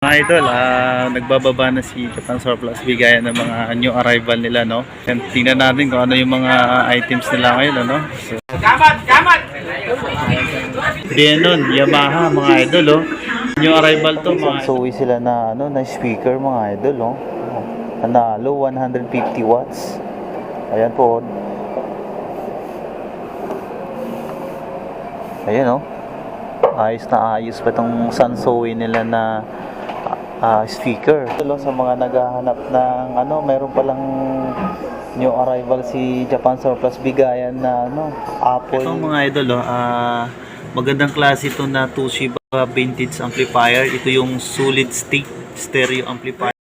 Mga idol, nagbababa na si Japan Surplus bigayan ng mga new arrival nila, no? And tingnan natin kung ano yung mga items nila ngayon, ano? So, Denon, Yamaha, mga idol, oh. New arrival to, mga idol. So, sila na, na speaker, mga idol, oh. Panalo, 150 watts. Ayan po. Ayan, oh. Ayos na ayos pa itong Sansui nila na speaker. Sa mga naghahanap ng meron palang new arrival si Japan Surplus bigayan na Apple. Itong mga idol, magandang klase ito na Toshiba vintage amplifier. Ito yung solid state stereo amplifier.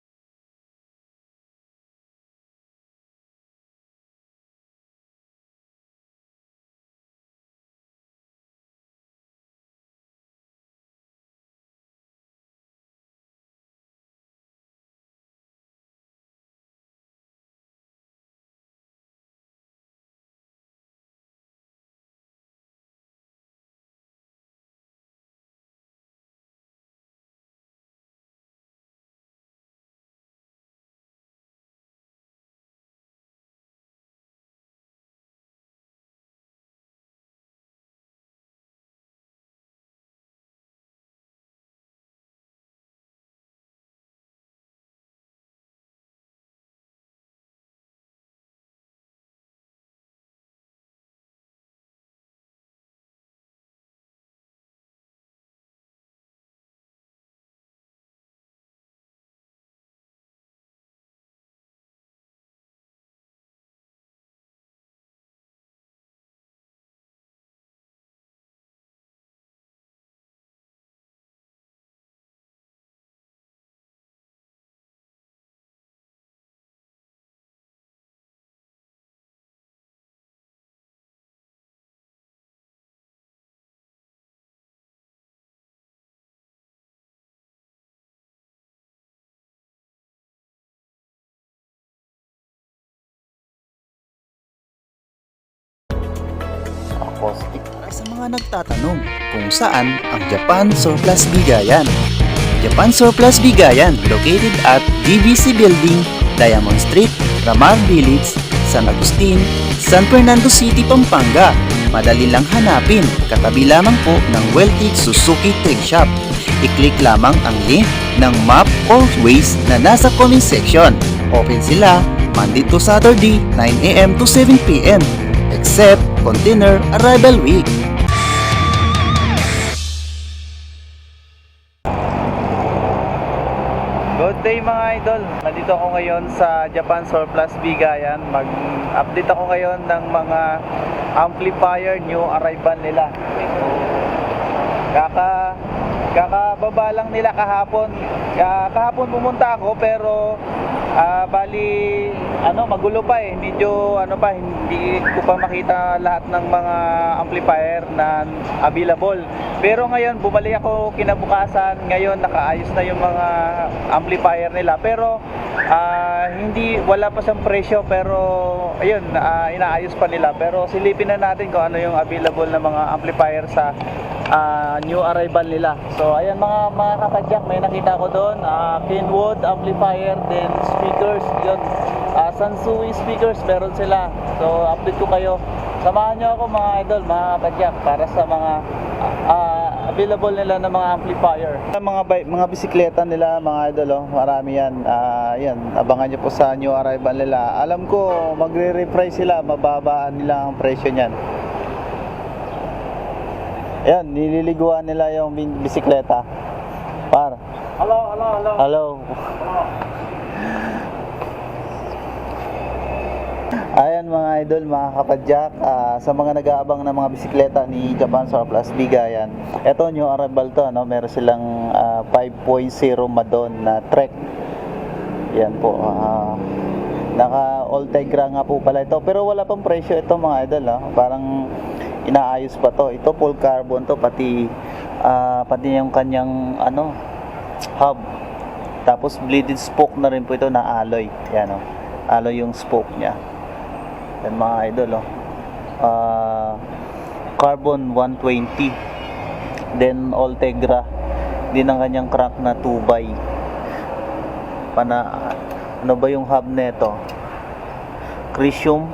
Acoustic. Para sa mga nagtatanong kung saan ang Japan Surplus Bigayan. Japan Surplus Bigayan located at DBC Building, Diamond Street, Ramar Village, San Agustin, San Fernando City, Pampanga. Madali lang hanapin, katabi lamang po ng Weltig Suzuki Trade Shop. I-click lamang ang link ng map or Waze na nasa comment section. Open sila Monday to Saturday 9 AM to 7 PM except container arrival week. Good day mga idol. Nandito ako ngayon sa Japan Surplus Bigayan. Mag-update ako ngayon ng mga amplifier new arrival nila. Kakababa lang nila kahapon. Kahapon pumunta ako pero bali magulo pa medyo hindi ko pa makita lahat ng mga amplifier na available. Pero ngayon bumalik ako kinabukasan, ngayon nakaayos na yung mga amplifier nila. Pero wala pa siyang presyo, pero ayun, inaayos pa nila. Pero silipin na natin kung ano yung available na mga amplifier sa new arrival nila. So ayan mga kapadyak, may nakita ko doon Kenwood amplifier, then speakers yun, Sansui speakers meron sila. So update ko kayo, samahan nyo ako mga idol, mga kapadyak, para sa mga available nila na mga amplifier. Mga bisikleta nila mga idol, marami yan. Yan, abangan nyo po sa new arrival nila. Alam ko magre-reprice sila, mababaan nila ang presyo niyan. Ayan, nililiguan nila yung bisikleta. Hello. Ayan mga idol, mga kapadyak, sa mga nag-aabang ng mga bisikleta ni Japan Surplus Bigayan. Ito new arrival to, meron silang 5.0 Madon na Trek. Yan po. Naka Ultegra nga po pala ito, pero wala pang presyo ito mga idol, parang inaayos pa to. Ito full carbon to, pati yung kanyang hub. Tapos bleeded spoke na rin po ito na alloy. Yan alloy yung spoke niya. Yan mga idol, carbon 120. Then Ultegra din ang kanyang crank na 2x. Ano ba yung hub nito? Crisium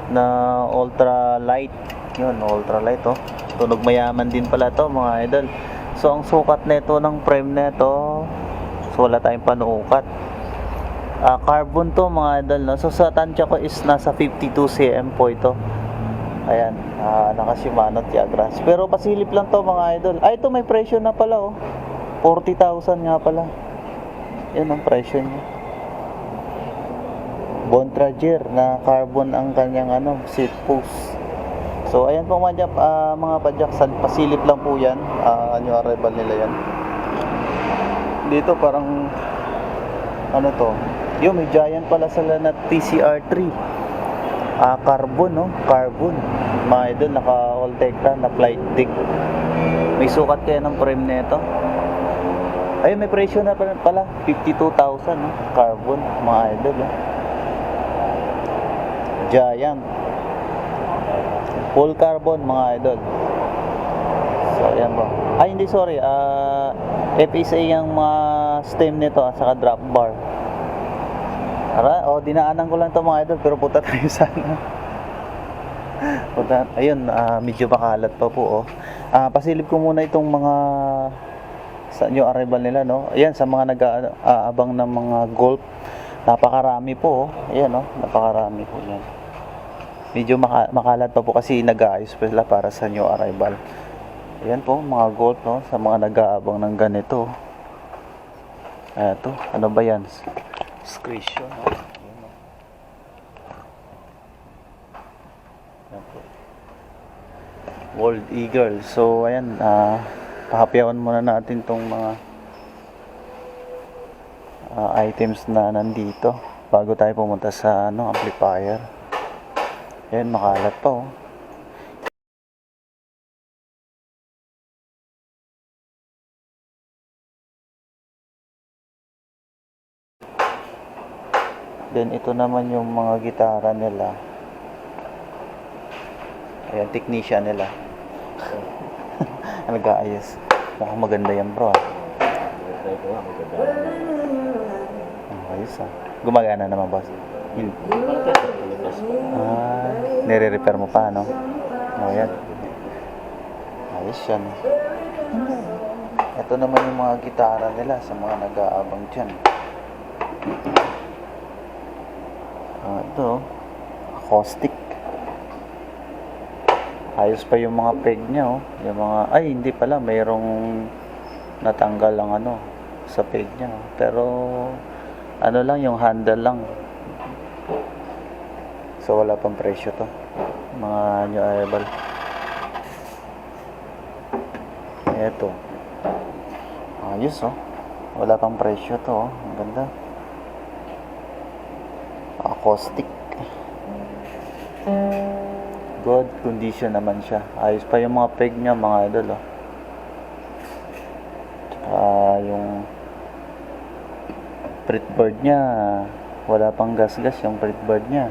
na ultra light. Yun, ultra light oh. Tunog mayaman din pala to mga idol. So ang sukat nito ng frame nito, so wala tayong panuukat. Carbon to mga idol, no? So sa tansya ko is nasa 52 cm po ito. Ayan, naka Shimano Tiagras. Pero pasilip lang to mga idol. Ito may presyo na pala oh. 40,000 nga pala. Yan ang presyo niya. Bontrager na carbon ang kanyang seat post. So ayan po mga padyak, pasilip lang po yan. New arrival nila yan. Dito parang to, yung may giant pala sila na TCR3. Carbon no, carbon. Mga idol, naka all Tekta na flight deck. May sukat kaya ng frame nito. Ayun, may presyo na pala 52,000 no, carbon mga idol Giant full carbon mga idol. So ayan po. Hindi sorry, FSA yung mga stem nito at saka drop bar. Dinaanan ko lang to mga idol, pero punta tayo sana. Ayun, medyo makalat pa po pasilip ko muna itong mga sa new arrival nila no. Ayan, sa mga nag-aabang ng mga golf, napakarami po ayan napakarami po yan. Medyo makalat pa po kasi nag-aayos pa sila para sa new arrival. Ayan po mga golf no, sa mga nag-aabang ng ganito. Ito, ano ba yan? Scratch no? Ayan po. World Eagle. So ayan, pahapyawan muna natin tong mga items na nandito bago tayo pumunta sa amplifier. Ayan, makalat pa Then ito naman yung mga gitara nila. Ayan, technician nila. Nag-aayos. Mukhang maganda yan bro. Ayos Gumagana naman boss. Nire-repair mo pa no? Ayan. Ayos yan. Ito naman yung mga gitara nila sa mga nag-aabang dyan. Ito acoustic. Ayos pa yung mga peg niya yung mga, hindi pala, mayroong natanggal ang sa peg niya pero lang, yung handle lang. So wala pang presyo to mga new arrival. Eto ayos wala pang presyo to ang ganda. Acoustic, good condition naman siya. Ayos pa yung mga peg niya mga idol yung fretboard niya wala pang gas-gas yung fretboard niya.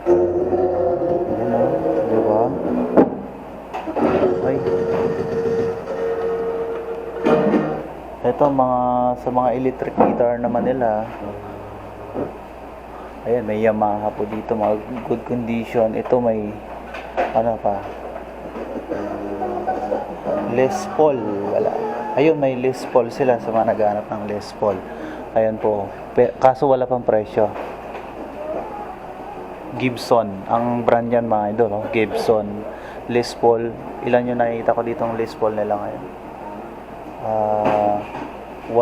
Ayan diba? Ito sa mga electric guitar naman nila. Ayan, may Yamaha po dito, mga good condition. Ito may Les Paul, wala. Ayun, may Les Paul sila sa mga naghahanap ng Les Paul. Ayan po, kaso wala pang presyo. Gibson, ang brand yan mga idol Gibson, Les Paul. Ilan yung nakikita ko dito ng Les Paul nila ngayon? 1, 2,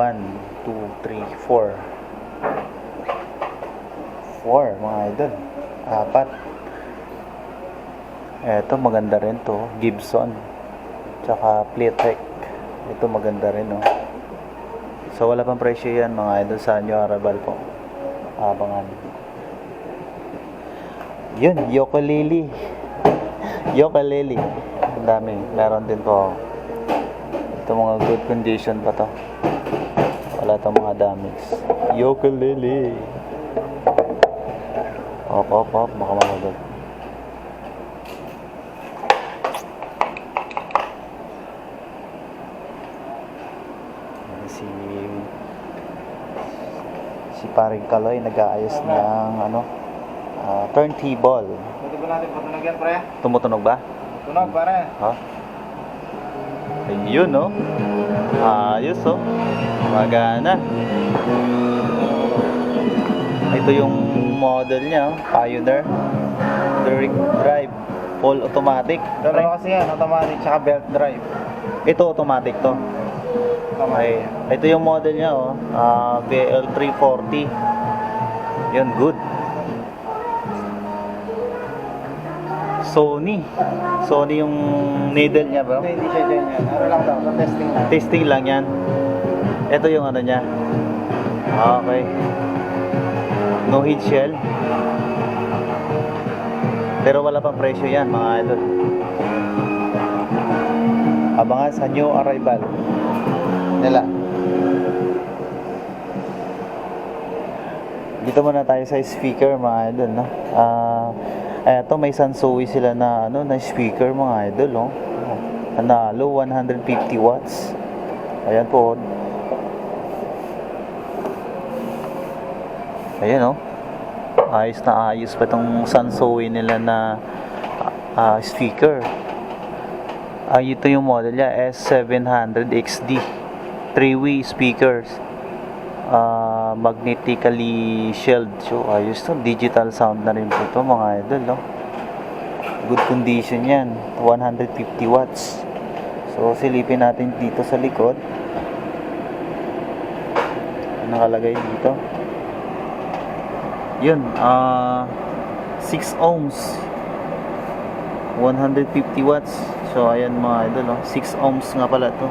3, 4 mga idol. 4. Ito maganda rin to, Gibson. Tsaka Playtech. Ito maganda rin So wala pang presyo yan mga idol sa new arrival po. Abangan. Yun, ukulele. Ang dami. Meron din po ito mga good condition pa to. Wala itong mga damage. Ukulele. Op, baka mahagod. si paring Kaloy nag-aayos ng turntable. Pwede ba natin patunog yan, pre? Tumutunog ba? Tunog, pare. Ha? Ayun, no? Ayos, oh. Magana. Ito yung model niya, oh. Pioneer. Direct drive. Full automatic. Dalawa kasi yan, automatic tsaka belt drive. Ito automatic to. Okay. Ito yung model niya, oh. BL340. Yun, good. Sony yung needle niya, bro. Hindi siya dyan yan. Ano lang daw, testing lang. Testing lang yan. Ito yung ano niya. Okay. No heat shell. Pero wala pang presyo yan, mga idol. Abangan sa new arrival nila. Dito muna tayo sa speaker, mga idol, no? Eto, may Sansui sila na na speaker, mga idol, oh. Panalo 150 watts. Ayan po. Ayan, oh. Ayos na ayos pa itong Sansui nila na speaker. Ito yung model niya, S700 XD. 3-way speakers. Magnetically shelled. So, ayos to. Digital sound na rin po ito, mga idol, no? Good condition yan. 150 watts. So, silipin natin dito sa likod. Nakalagay dito. Yun, 6 ohms. 150 watts. So, ayan, mga idol, no? 6 ohms nga pala to.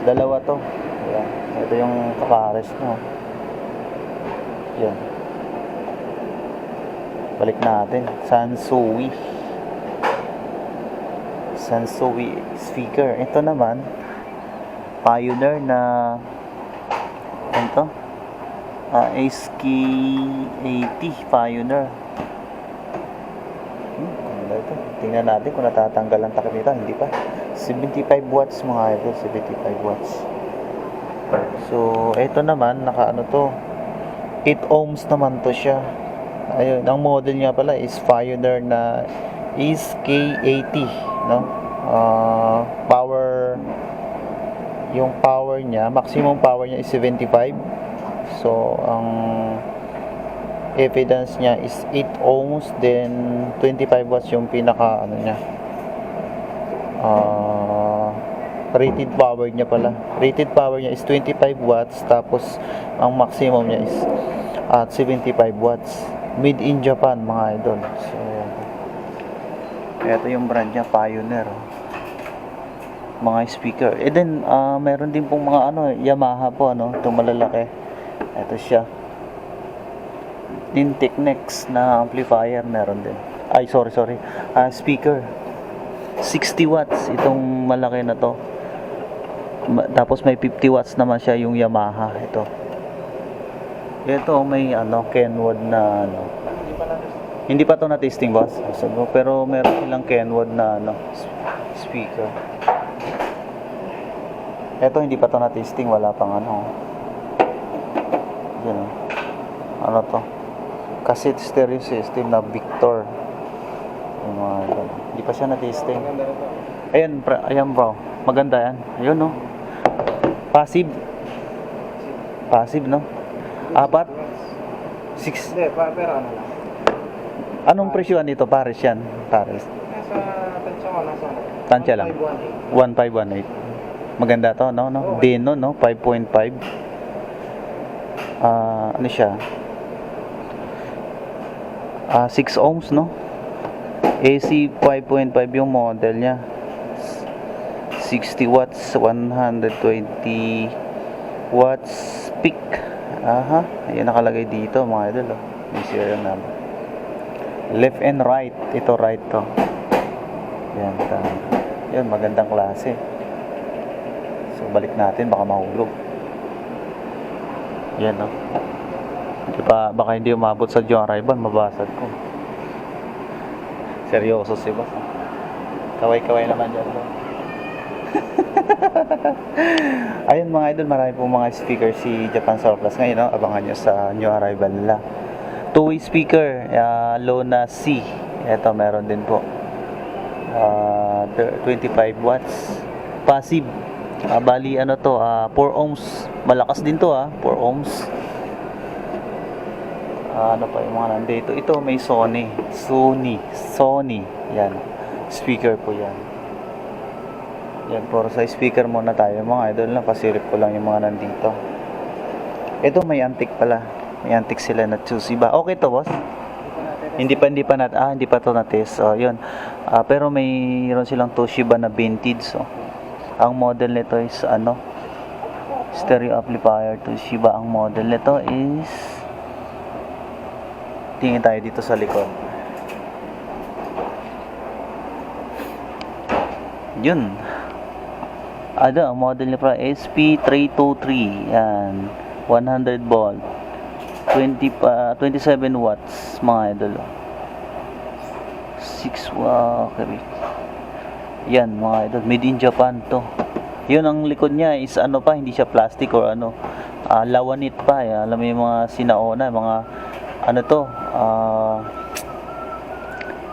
Dalawa to. Ayan. Ito yung kapares mo. Yan. Balik natin. Sansui speaker. Ito naman Pioneer na ito SK80 Pioneer. Ano ito? Tingnan natin kung natatanggal ang takip nito. Hindi pa. 75 watts, mga ito. 75 watts. So, ito naman, naka to, 8 ohms naman to siya. Ayun, ang model niya pala is Pioneer na SK80, no? Yung power niya, maximum power niya is 75. So, ang impedance niya is 8 ohms, then 25 watts yung pinaka, niya. Rated power niya pala. Rated power niya is 25 watts, tapos ang maximum niya is at 75 watts. Made in Japan, mga idol. So, ito yung brand niya, Pioneer. Mga speaker. And then, meron din pong mga Yamaha po, itong malalaki. Ito siya. Din Technics na amplifier, meron din. Ay, sorry. Speaker. 60 watts, itong malaki na to. Tapos may 50 watts naman siya yung Yamaha. Ito may Kenwood na Hindi pa to na testing, boss. So, pero meron silang Kenwood na speaker. Ito hindi pa to na testing, wala pang Yan. Ano to? Cassette stereo system na Victor. Yung mga hindi pa siya na testing. Ayan, bro. Maganda yan. Ayun, no. Passive, no? 4? 6? Hindi, pero ano lang. Anong presyoan nito? Pares yan. Pares. Nasa tansya mo, nasa Tansya lang. 1518. Maganda to, no? Deno, no? 5.5. Ano siya? 6 ohms, no? AC 5.5 yung model niya. 60 watts, 120 watts peak. Ayan nakalagay dito, mga idol, oh. May serial number. Left and right. Ito right to. Yan, yan, magandang klase. So, balik natin, baka mahulog. Yan, no? Baka hindi umabot sa John Arrival, mabasag ko. Seryoso si boss. Kaway-kaway naman yan, no? Ayun mga idol, marami pong mga speaker si Japan Surplus ngayon, no? Abangan nyo sa new arrival nila. Two-way speaker, low na C. Ito meron din po. 25 watts. Passive. Bali ano to, 4 ohms. Malakas din to 4 ohms. Ano pa yung mga nandito? Ito may Sony. Yan. Speaker po yan. Yan, for sa speaker muna tayo mga idol, na pasilip ko lang yung mga nandito. Ito may antique pala. May antique sila na Toshiba. Okay to, boss? Hindi pa to na-test. Yun. Pero mayroon silang Toshiba na vintage. Ang model nito is stereo amplifier Toshiba. Ang model nito is, tingin tayo dito sa likod. Yun. Ang model nito SP323. Yan. 100 volt. 27 watts mga idol. 6 okay. Yan mga idol, made in Japan to. Yun, ang likod niya is hindi siya plastic or lawanit pa. Alam mo yung mga sinaona, mga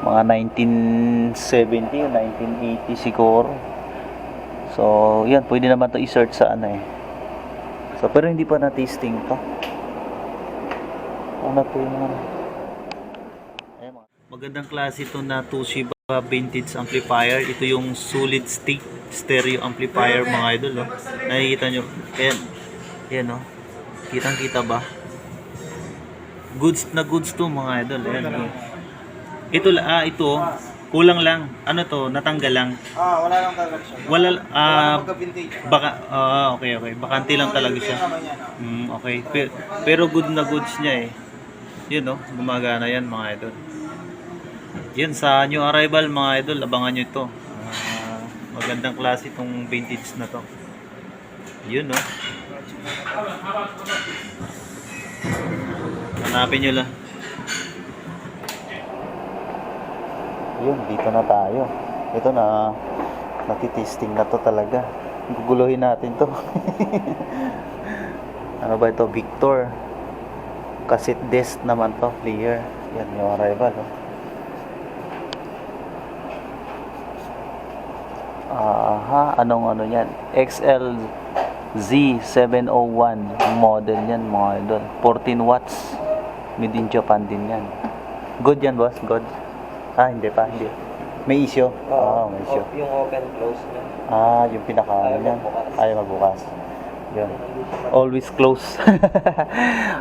mga 1970 o 1980 siguro. So yan, pwede naman to i-search sa So pero hindi pa na-tasting to. Po yung magandang klase ito na Toshiba vintage amplifier. Ito yung solid state stereo amplifier mga idol. Nakikita nyo, yan kitang kita ba? Goods to mga idol. Ito kulang lang. Natanggal lang. Wala lang talaga siya. Wala Magka-vintage. baka okay. Bakante lang talaga siya. Okay. Pero good na goods niya Yun gumagana yan mga idol. Yun sa new arrival mga idol, abangan nyo ito. Magandang klase itong vintage na to. Yun hanapin nyo lang. Yun, dito na tayo. Ito na, natitesting na to talaga. Guguluhin natin to. Ano ba ito? Victor. Cassette disc naman to, player. Yan yung arrival. Anong yan? XL Z701 model yan mga idol. 14 watts. Made in Japan din yan. Good yan, boss? Good? Hindi. May issue? May issue. Yung open close niya. Yung pinaka yan. Ayaw magbukas. Yun. Always close.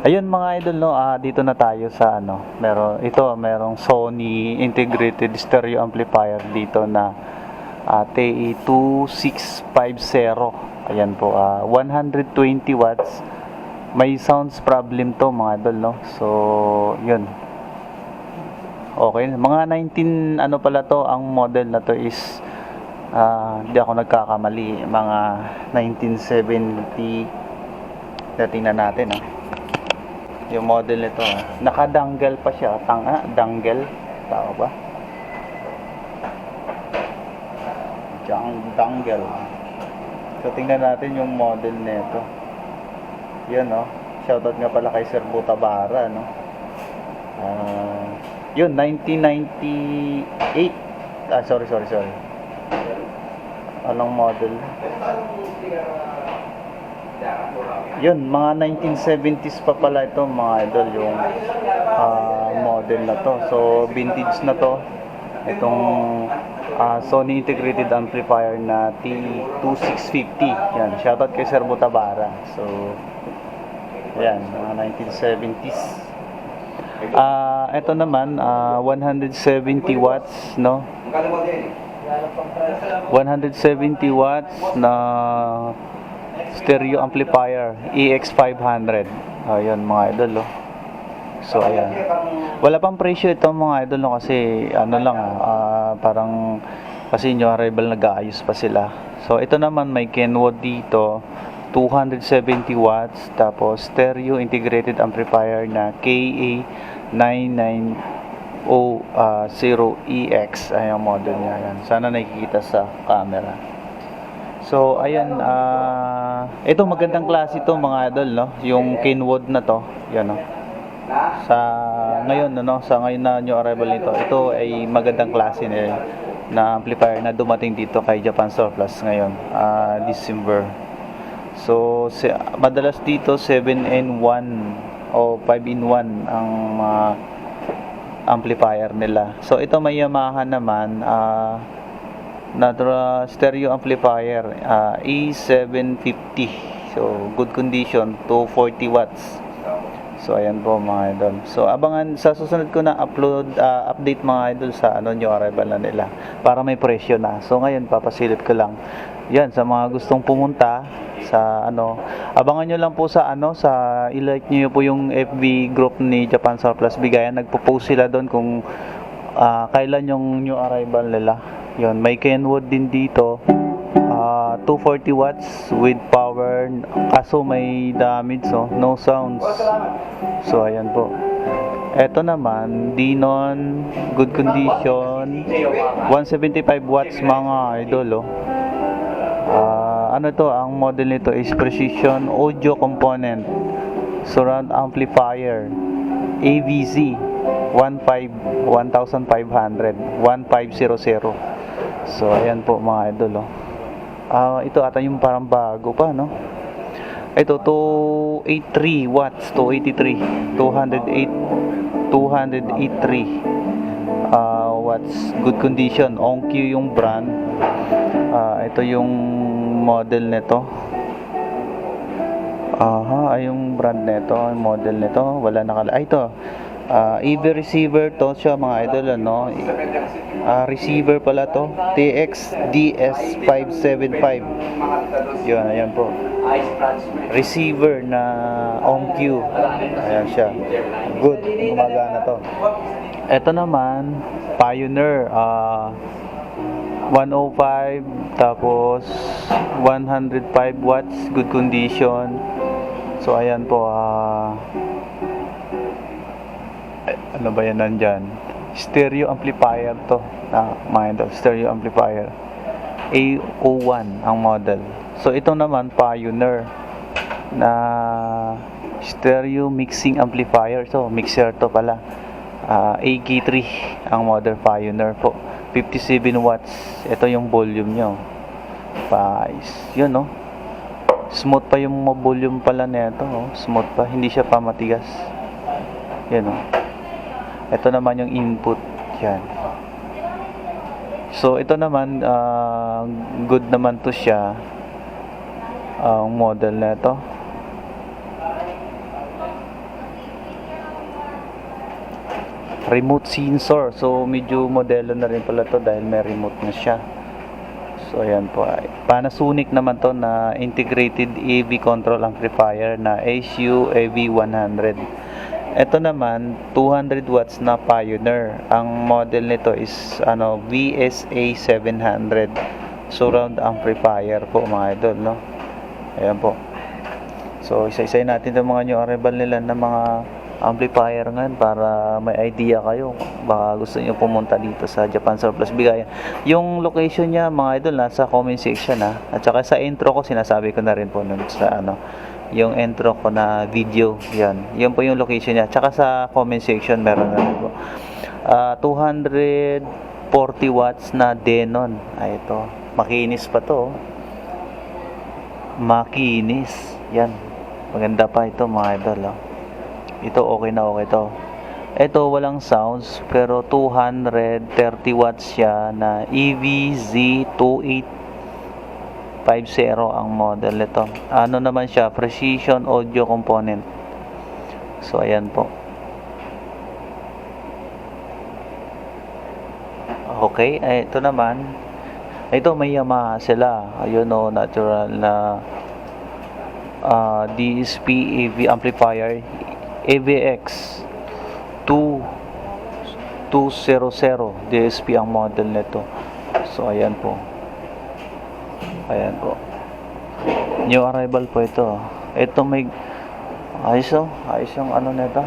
Ayun mga idol, dito na tayo sa merong Sony integrated stereo amplifier dito na TE2650. Ayan po, 120 watts. May sounds problem to mga idol, So, yun. Okay, mga 19 pala to, ang model na to is hindi ako nagkakamali, mga 1970. Tingnan natin yung model nito. Naka-dangle pa siya, dangle, tao ba? Dangle. So tingnan natin yung model nito. Yan shoutout nga pala kay Sir Butabara yun 1998. Sorry. Anong model? Yun, mga 1970s pa pala ito mga idol, yung model na to. So vintage na to. Itong Sony integrated amplifier na T2650. Yan, shoutout kay Sir Butabara. So yan, mga 1970s. Ito naman 170 watts 170 watts na stereo amplifier EX500. Ayun mga idol So ayan. Wala pang presyo ito mga idol kasi parang kasi new arrival nag-aayos pa sila. So ito naman may Kenwood dito 270 watts tapos stereo integrated amplifier na KA990EX ay ang model niya yan. Sana nakikita sa camera. So, ayan, ito magandang klase ito mga idol, no? Yung Kenwood na to, yan, no? Sa ngayon, no? Sa ngayon na new arrival nito, ito ay magandang klase na amplifier na dumating dito kay Japan Surplus ngayon, December. So, madalas dito 7-in-1 o 5-in-1 ang amplifier nila. So, ito may Yamaha naman, natural stereo amplifier, A750. So, good condition, 240 watts. So, ayan po mga idol. So, abangan sa susunod ko na update mga idol sa new arrival na nila para may presyo na. So, ngayon papasilip ko lang. Yan, sa mga gustong pumunta sa abangan nyo lang po sa i-like nyo po yung FB group ni Japan Surplus Bigayan. Nagpo-post sila doon kung kailan yung new arrival nila. Yun, may Kenwood din dito, 240 watts with power, kaso may damage, no sounds. So ayan po. Eto naman, Denon, good condition, 175 watts mga idol, ang model nito is Precision Audio Component Surround Amplifier AVZ 1500 1500. So ayan po mga idol, ito ata yung parang bago pa, no? Ito 283 watts, 283 watts, good condition, Onkyo yung brand. Ito yung model nito. Yung brand nito, model nito, wala ito. EV receiver to siya mga idol, receiver pala to, TX DS575. Yun, ayan po. Receiver na Onkyo. Ayan siya. Good, gumagana to. Ito naman, Pioneer, 105, tapos 105 watts, good condition. So ayan po, ano ba yan nandyan? Stereo amplifier to, stereo amplifier A01 ang model. So ito naman Pioneer na stereo mixing amplifier, so mixer to pala, AK3 ang model, Pioneer po, 57 watts. Ito yung volume nyo, yun, no? Smooth pa yung volume pala nito, smooth pa, hindi siya pa matigas, yun, no? Ito naman yung input, yan. So ito naman, good naman to siya, ang model na ito. Remote sensor, so medyo modelo na rin pala to dahil may remote na siya. So ayan po, Panasonic naman to na integrated AV control amplifier na ASU AV100. Ito naman 200 watts na Pioneer. Ang model nito is VSA 700 surround amplifier po mga idol, no? Ayan po. So isa-isay natin yung mga new arrival nila na mga amplifier ngayon para may idea kayo. Baka gusto niyo pumunta dito sa Japan Surplus Bigayan. Yung location niya mga idol nasa comment section, at saka sa intro ko sinasabi ko na rin po nun sa yung intro ko na video, yan po yung location niya, tsaka sa comment section meron na rin po. 240 watts na Denon, ito makinis pa to, makinis, yan, maganda pa ito mga idol, ito okay na okay to. Ito walang sounds pero 230 watts siya na EVZ2850 ang model nito. Naman siya, Precision Audio Component. So ayan po. Okay, ito naman. Ito may Yamaha sila. Ayun, natural na DSP AV amplifier AVX 2200 DSP ang model nito. So ayan po. Ayan po. New arrival po ito. Ito may ayos yung nito.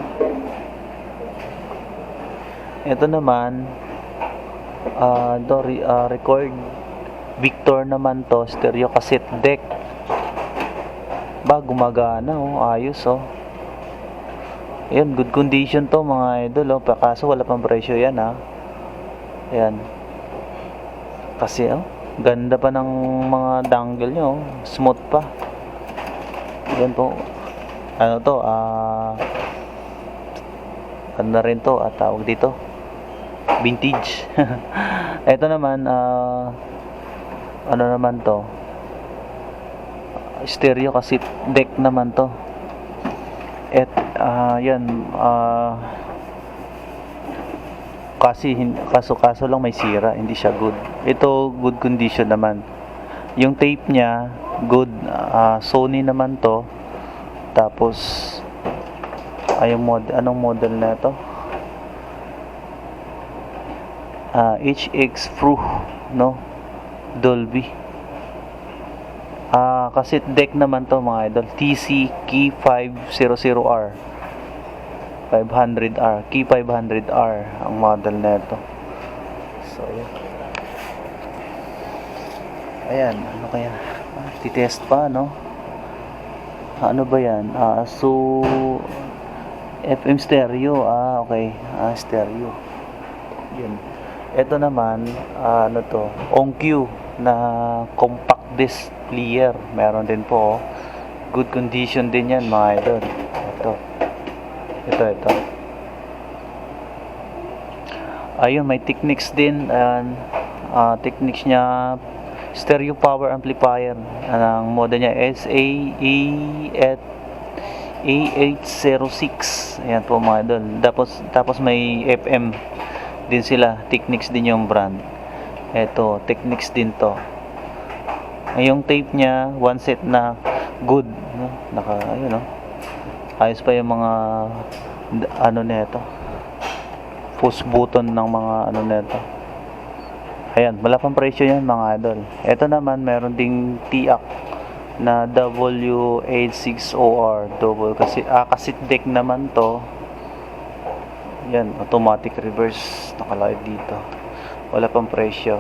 Ito naman record Victor naman to, stereo cassette deck. Ba, gumagana oh, ayos oh. Ayan, good condition to mga idol oh. Kaso wala pang presyo yan ha. Ayan. Kasi oh, ganda pa ng mga dangle nyo oh. Smooth pa. Ayan po. Ano to, ganda rin to at tawag dito vintage. Ito naman ano naman to, stereo cassette deck naman to. At yan kaso lang may sira, hindi siya good. Ito good condition naman. Yung tape niya good, Sony naman to. Tapos anong model na ito? HX Pro, no? Dolby. Cassette deck naman to mga idol. TC Key 500R. 500R. Key 500R ang model na ito. So, ayan. Ayan, ano kaya? Titest pa, no? Ano ba yan? So, FM stereo. Okay. Stereo. Yun. Ito naman, ano to? OnQ na compact disc player. Meron din po. Good condition din yan, mga idol. Ito. Ayun, may Technics din. Technics niya, stereo power amplifier. Ang model niya SA806. Ayan po mga idol. Tapos may FM din sila. Technics din yung brand. Ito, Technics din to. Yung tape niya, one set na good, no? Ayun, no? Ayos pa yung mga ano nito. Push button ng mga ano nito. Ayan, wala pang presyo yan mga idol. Ito naman, meron ding TIAC na W86OR double kasi cassette deck naman to. Yan, automatic reverse nakalagay dito. Wala pang presyo.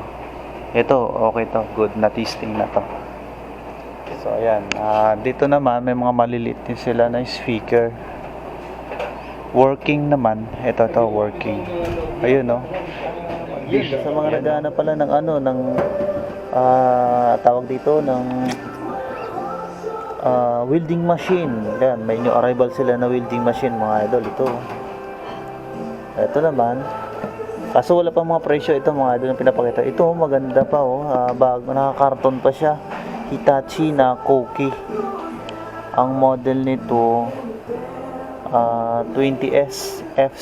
Ito, okay to, good na testing na to. So ayan, dito naman may mga maliliit din sila na speaker. Working naman. Ito working. Ayun no. Dito sa mga naghahanap pala ng ano, ng tawag dito ng welding machine. Yan, may new arrival sila na welding machine mga idol. Ito naman, kaso wala pa mga presyo ito mga idol yung pinapakita. Ito maganda pa bago, nakakarton pa siya. Hitachi na Koki. Ang model nito 20SF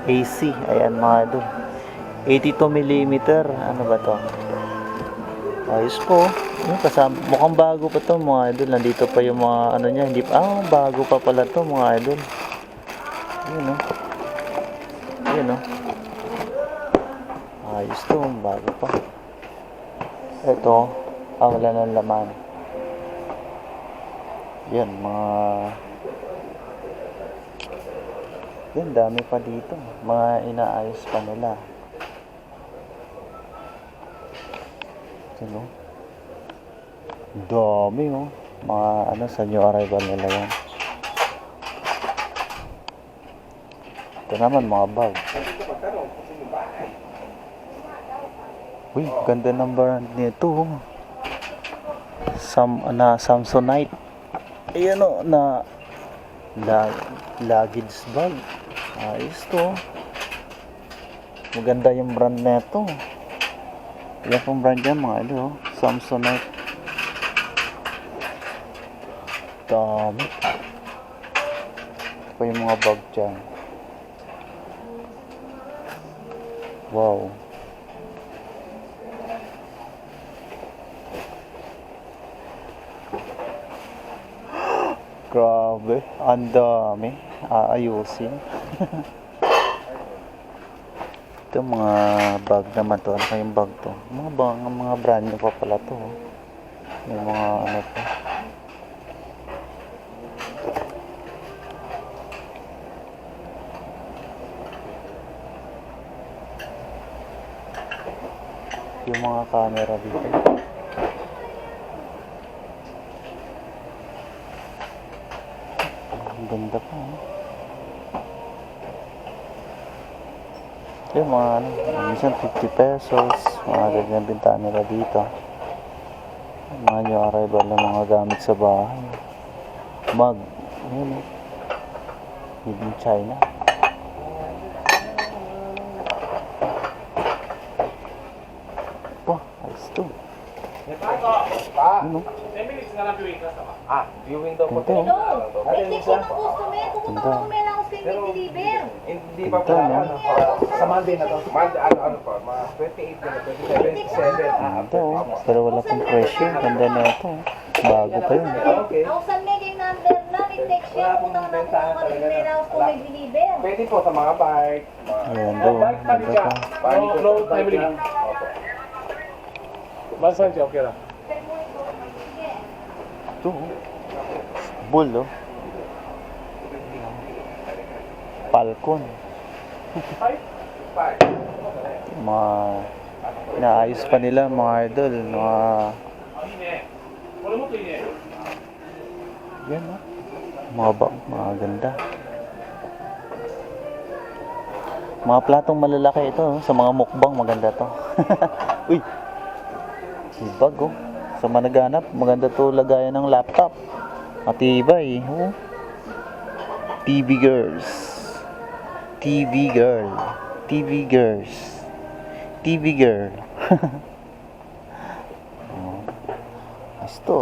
AC. Ayan mga idol, 82mm. Ano ba to? Ayos po. Kasama, mukhang bago pa to mga idol. Nandito pa yung mga ano niya, hindi pa, bago pa pala to mga idol. Ayun o. Ayos to, bago pa. Ito, wala ng laman. Yan, yan, dami pa dito. Mga inaayos pa nila. Ano? Dami mga ano, sa new arrival nila yan. Ito naman mga bag. Uy, ganda ng brand nito. Samsonite. Ayan na luggage bag. Ayos to. Maganda yung brand nito. Yan pong brand yan mga ilo. Samsonite. Dami. Ito pa yung mga bag dyan. Wow. Grabe, ang dami. Aayusin. Ito mga bag naman to. Ano kayong bag to? Mga brand new pa pala to. May mga ano to. yung mga camera dito. Ang ganda pa, yung mga ano, minsan 50 pesos, mga ganyan bintahan nila dito. Mga new arrival ng mga gamit sa bahay. Mug, yun eh. Made in China. Wah, ayos to. Ano? Viewing daw po. Ganda, oh. May check ko ng customer. Pupunta ko ng ako sa deliver. Hindi pa po Ganda, no? sa Monday na to. Monday, ano po, mga 28 na 27. Ganda, oh. Pero wala pang presyo. Ganda na ito. Bago pa yun. Okay. Ako sa may yung number na, may text siya. Pupunta ko ng ako deliver ako kung may deliver. Pwede po sa mga bike. Ayan daw, ganda pa. No, family. Basta siya, okay lang. Ito, oh. Bull, oh. Falcon. Mga inaayos pa nila mga idol. Mga yan, oh. Mga ganda. Mga platong malalaki ito, oh. Sa mga mukbang maganda to. Uy. Ibag, oh. Sa managanap, maganda to lagayan ng laptop. Matibay, oh. TV girls. TV girl. TV girls. TV girl. Oh. Ito.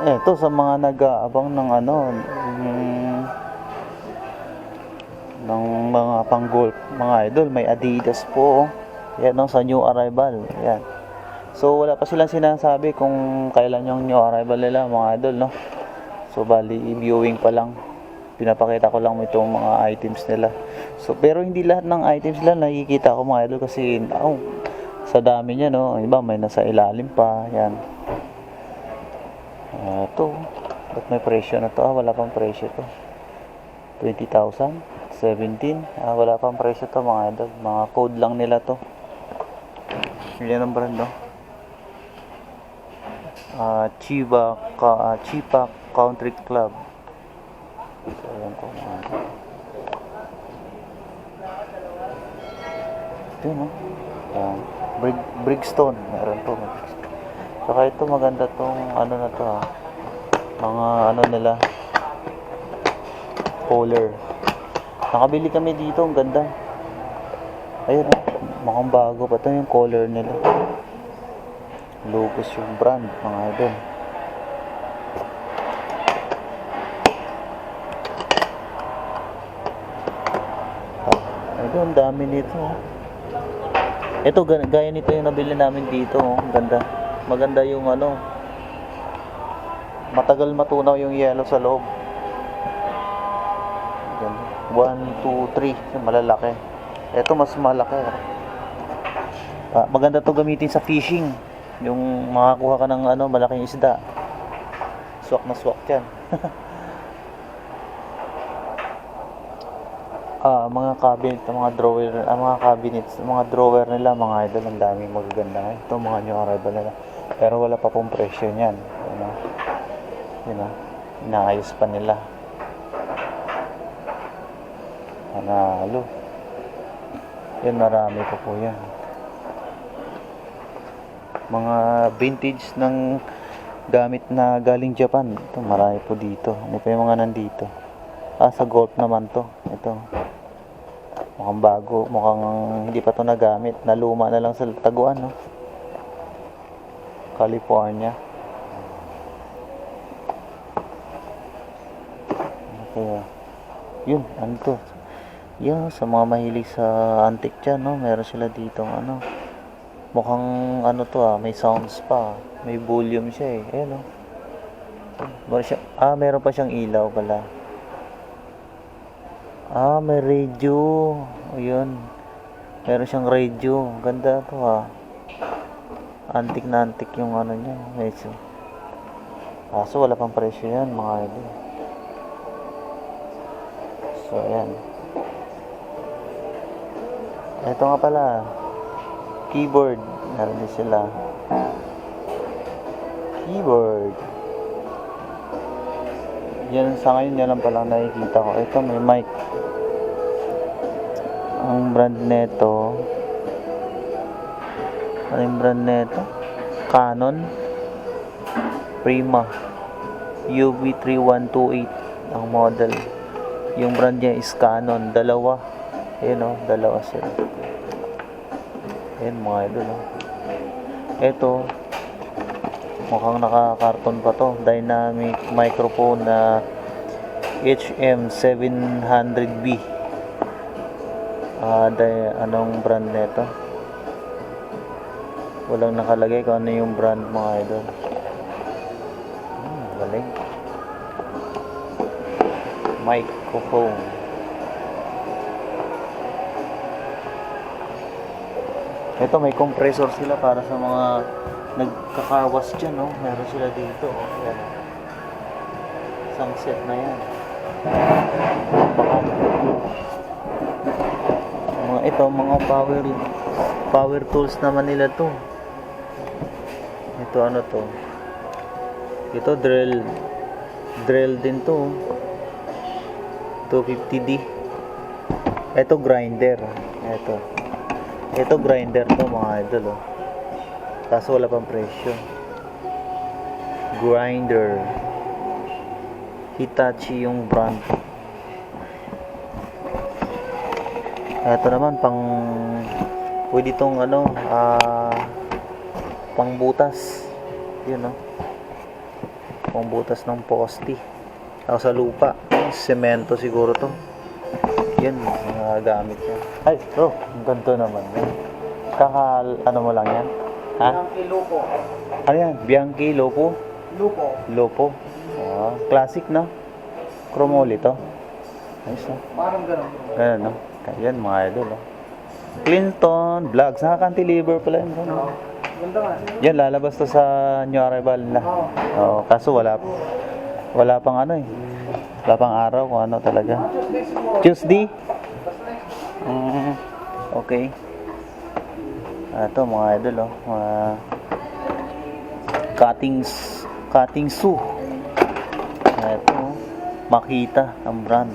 Ito sa mga nag-aabang ng ano, ng mga pang-golf, mga idol, may Adidas po. Yan, no, sa new arrival. Yan. So wala pa silang sinasabi kung kailan yung new arrival nila, mga idol, no. So bali viewing pa lang. Pinapakita ko lang itong mga items nila. So pero hindi lahat ng items nila nakikita ko, mga idol, kasi sa dami niya, no. Iba may nasa ilalim pa. Yan. Ito. Ba't may presyo na to? Wala pang presyo to. 20,000, 17. Wala pang presyo to, mga idol. Mga code lang nila to. Yan ang brand, no? Chiba Country Club. So, ayan ko. Ito, no? Brigstone. Meron to. Saka ito, maganda tong ano na to, ha? Mga ano nila. Polar. Nakabili kami dito. Ang ganda. Ayun, no? Mukhang bago pa ito yung color nila. Locus yung brand, mga idol. Ayun, ang dami nito. Ito, gaya nito yung nabili namin dito. Ang ganda. Maganda yung ano. Matagal matunaw yung yellow sa loob. Ganda. 1, 2, 3. Yung malalaki. Ito mas malaki. Maganda to gamitin sa fishing. Yung makakuha ka ng ano, malaking isda. Swak na swak yan. Mga cabinet, mga drawer, mga cabinets, mga drawer nila, mga idol, ang daming magaganda. Ito mga new arrival nila. Pero wala pa pong presyo niyan. Inaayos pa nila. Panalo. Yan, marami pa po yan. Mga vintage ng gamit na galing Japan. Ito, marami po dito. Ano pa yung mga nandito? Sa golf naman to. Ito. Mukhang bago. Mukhang hindi pa to nagamit. Naluma na lang sa taguan, no? California. Kaya, yun, ano to? Yan, sa mga mahilig sa antique dyan, no? Meron sila ditong ano. Mukhang ano to, may sounds pa. May volume siya, eh. Ayan, no? Meron pa siyang ilaw pala. May radio. Ayun. Meron siyang radio. Ganda to, antique na antique yung ano niya. Medyo. So wala pang presyo yan, mga idol. So ayan. Ito nga pala. Keyboard. Meron din sila. Keyboard. Yan sa ngayon, yan lang pala nakikita ko. Ito may mic. Ang brand neto. Ano yung brand neto? Canon. Prima. UV3128 ang model. Yung brand niya is Canon. Dalawa. Ayan o, dalawa sila. Ayan mga idol o. Ito, mukhang nakakarton pa to. Dynamic microphone na HM700B. Anong brand nito? Walang nakalagay kung ano yung brand mga idol. Galing. Microphone. Ito may compressor sila para sa mga nagkakarwas dyan, no? Meron sila dito, oh. Yan. Isang set na yan. Mga power tools naman nila to. Ito ano to? Ito drill din to. 250D. Ito grinder. Ito grinder to mga idol, oh. Kaso wala pang presyo. Grinder. Hitachi yung brand. Ito naman pwede tong pang butas. Yun, no? Pang butas ng poste. Ako sa lupa. Semento siguro to. Yan, mga gamit yan. Ay, bro, ang ganito naman. Ano mo lang yan? Ha? Bianchi Lupo. Ano yan? Bianchi Lupo? Lupo. Ah, classic, no? Chromoly to. Nice, no? Parang ganun. Ganun, no? Yan, mga idol, no? Clinton Vlogs. Naka-cantilever pala yun. No? Ganda nga. Yan, lalabas to sa new arrival nila. Oo, kaso wala pang ano eh. Wala pang araw kung ano talaga. Tuesday? Okay. Ito mga idol, oh. Mga cutting saw. Ito, oh. Makita ang brand.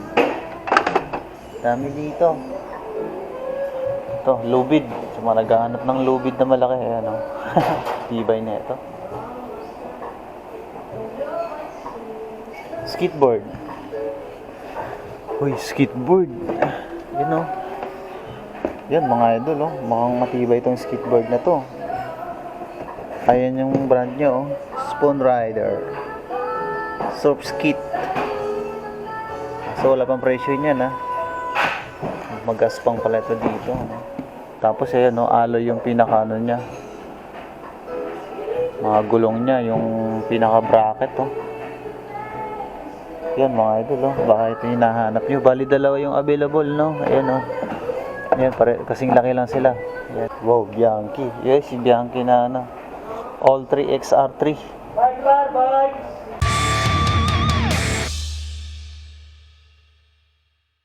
Dami dito. Ito, lubid. So, mga naghahanap ng lubid na malaki. Ayan, oh. Tibay na ito. Skateboard. Uy, skateboard. Yan, oh. Yan, mga idol, oh. Mukhang matibay itong skateboard na to. Ayan yung brand nyo, oh. Spoon Rider. Surf Skit. So, wala pang presyo niyan, ha. Magaspang pala ito dito, ano. Tapos, ayan, no, alloy yung pinaka-ano niya. Mga gulong niya, yung pinaka-bracket, oh. Yan, mga idol, oh. Baka ito yung hinahanap nyo. Bali, dalawa yung available, no. Ayan, oh. Yan, kasing laki lang sila. Yan. Wow, Bianchi. Yes, si Bianchi na, ano. All 3 XR3. Bye, bye, bye.